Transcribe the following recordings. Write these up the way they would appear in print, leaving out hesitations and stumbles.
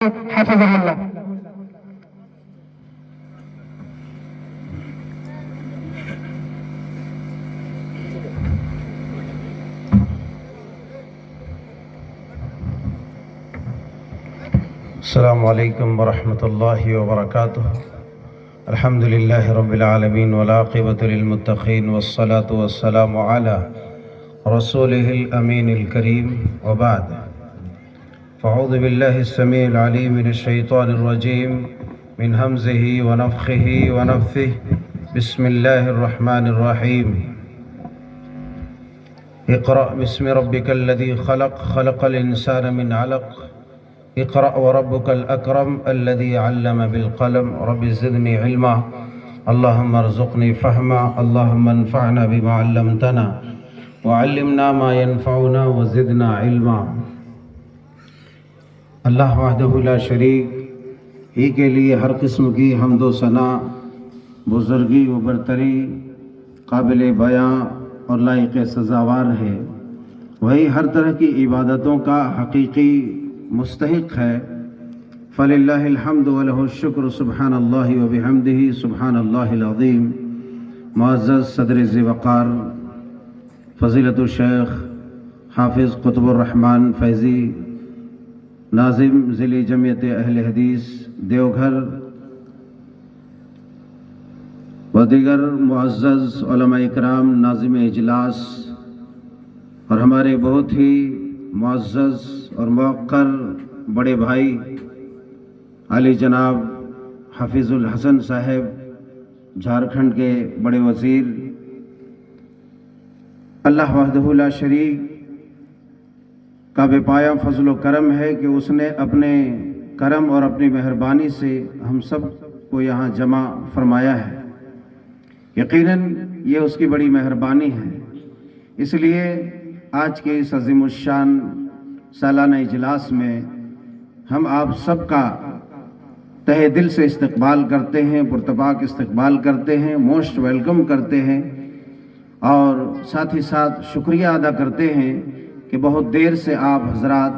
حفظه الله. السلام علیکم ورحمۃ اللہ وبرکاتہ. الحمد للہ رب العالمین والعاقبۃ للمتقین والصلاة والسلام علی رسولہ الامین الکریم وبعد. فاعوذ باللہ السمیع العلیم من الشیطان الرجیم من ہمزہ ونفخہ ونفثہ. بسم اللہ الرحمن الرحیم. اقرأ بسم ربک الذی خلق خلق الانسان من علق اقرأ وربك الأكرم الذي علم بالقلم رب زدني علما اللهم ارزقني فهما اللهم انفعنا بما علمتنا وعلمنا ما ينفعنا وزدنا علما. اللہ وحدہ لا شریک ہی کے لیے ہر قسم کی حمد و ثنا، بزرگی و برتری قابل بیاں اور لائق سزاوار ہے. وہی ہر طرح کی عبادتوں کا حقیقی مستحق ہے. فللہ الحمد ولہ الشکر سبحان اللہ وبحمدہ سبحان اللہ العظیم. معزز صدر ذی وقار فضیلت الشیخ حافظ قطب الرحمن فیضی، ناظم ضلعی جمعیت اہل حدیث دیوگھر و دیگر معزز علماء اکرام، ناظم اجلاس اور ہمارے بہت ہی معزز اور موقر بڑے بھائی علی جناب حافظ الحسن صاحب جھارکھنڈ کے بڑے وزیر. اللہ وحدہ لا شریک کا بے پایا فضل و کرم ہے کہ اس نے اپنے کرم اور اپنی مہربانی سے ہم سب کو یہاں جمع فرمایا ہے. یقیناً یہ اس کی بڑی مہربانی ہے. اس لیے آج کے اس عظیم الشان سالانہ اجلاس میں ہم آپ سب کا تہہ دل سے استقبال کرتے ہیں، پرتپاک استقبال کرتے ہیں، موسٹ ویلکم کرتے ہیں، اور ساتھ ہی ساتھ شکریہ ادا کرتے ہیں کہ بہت دیر سے آپ حضرات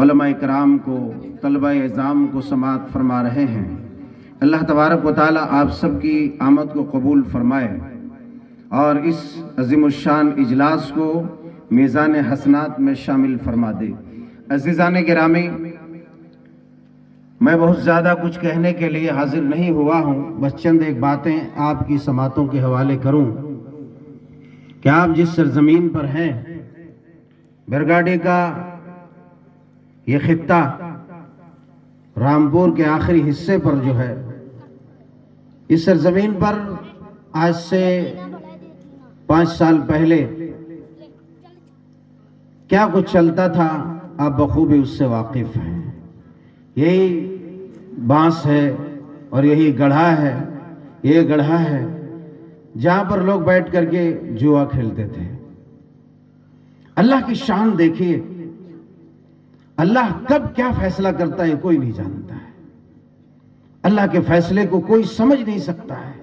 علماء کرام کو، طلبہ اعظام کو سماعت فرما رہے ہیں. اللہ تبارک و تعالی آپ سب کی آمد کو قبول فرمائے اور اس عظیم الشان اجلاس کو میزان حسنات میں شامل فرما دے. عزیزان گرامی، میں بہت زیادہ کچھ کہنے کے لیے حاضر نہیں ہوا ہوں، بس چند ایک باتیں آپ کی سماعتوں کے حوالے کروں کہ آپ جس سرزمین پر ہیں، برگاڑی کا یہ خطہ رامپور کے آخری حصے پر جو ہے، اس سرزمین پر آج سے 5 سال پہلے کیا کچھ چلتا تھا آپ بخوبی اس سے واقف ہیں. یہی بانس ہے اور یہی گڑھا ہے، یہ گڑھا ہے جہاں پر لوگ بیٹھ کر کے جوا کھیلتے تھے. اللہ کی شان دیکھیے، اللہ کب کیا فیصلہ کرتا ہے کوئی نہیں جانتا ہے. اللہ کے فیصلے کو کوئی سمجھ نہیں سکتا ہے.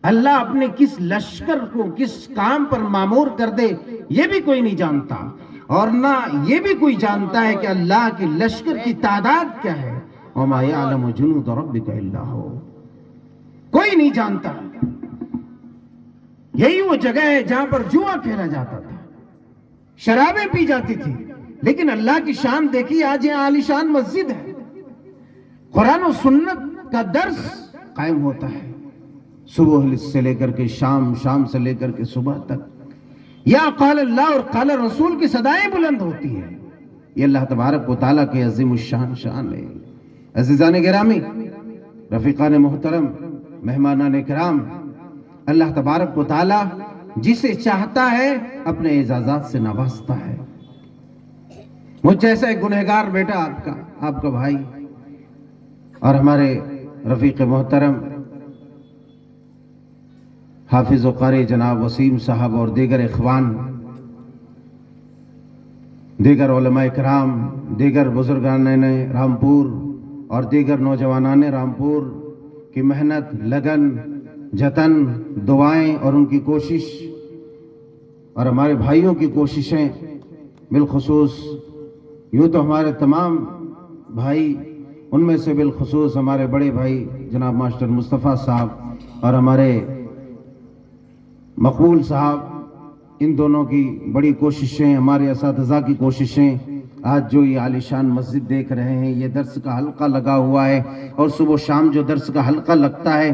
اللہ اپنے کس لشکر کو کس کام پر مامور کر دے یہ بھی کوئی نہیں جانتا، اور نہ یہ بھی کوئی جانتا ہے کہ اللہ کے لشکر کی تعداد کیا ہے. وَمَا يَعْلَمُ جُنُودَ رَبِّكَ إِلَّا هُوَ. کوئی نہیں جانتا. یہی وہ جگہ ہے جہاں پر جوا کھیلا جاتا تھا، شرابیں پی جاتی تھی، لیکن اللہ کی شان دیکھی. آج یہ عالی شان مسجد ہے، قرآن و سنت کا درس قائم ہوتا ہے صبح سے لے کر کے شام، شام سے لے کر کے صبح تک. یا قال اللہ اور قال رسول کی صدائیں بلند ہوتی ہیں. یہ اللہ تبارک و تعالیٰ کے عظیم الشان شان ہے. عزیزان گرامی، رفیقان محترم، مہمانان کرام، اللہ تبارک و تعالیٰ جسے چاہتا ہے اپنے اعزازات سے نوازتا ہے. مجھ جیسا ایک گنہگار بیٹا آپ کا بھائی اور ہمارے رفیق محترم حافظ و قاری جناب وسیم صاحب اور دیگر اخوان، دیگر علماء کرام، دیگر بزرگان رامپور اور دیگر نوجوانان رامپور کی محنت، لگن، جتن، دعائیں اور ان کی کوشش اور ہمارے بھائیوں کی کوششیں، بالخصوص یوں تو ہمارے تمام بھائی، ان میں سے بالخصوص ہمارے بڑے بھائی جناب ماسٹر مصطفیٰ صاحب اور ہمارے مقبول صاحب، ان دونوں کی بڑی کوششیں، ہمارے اساتذہ کی کوششیں، آج جو یہ عالیشان مسجد دیکھ رہے ہیں، یہ درس کا حلقہ لگا ہوا ہے، اور صبح و شام جو درس کا حلقہ لگتا ہے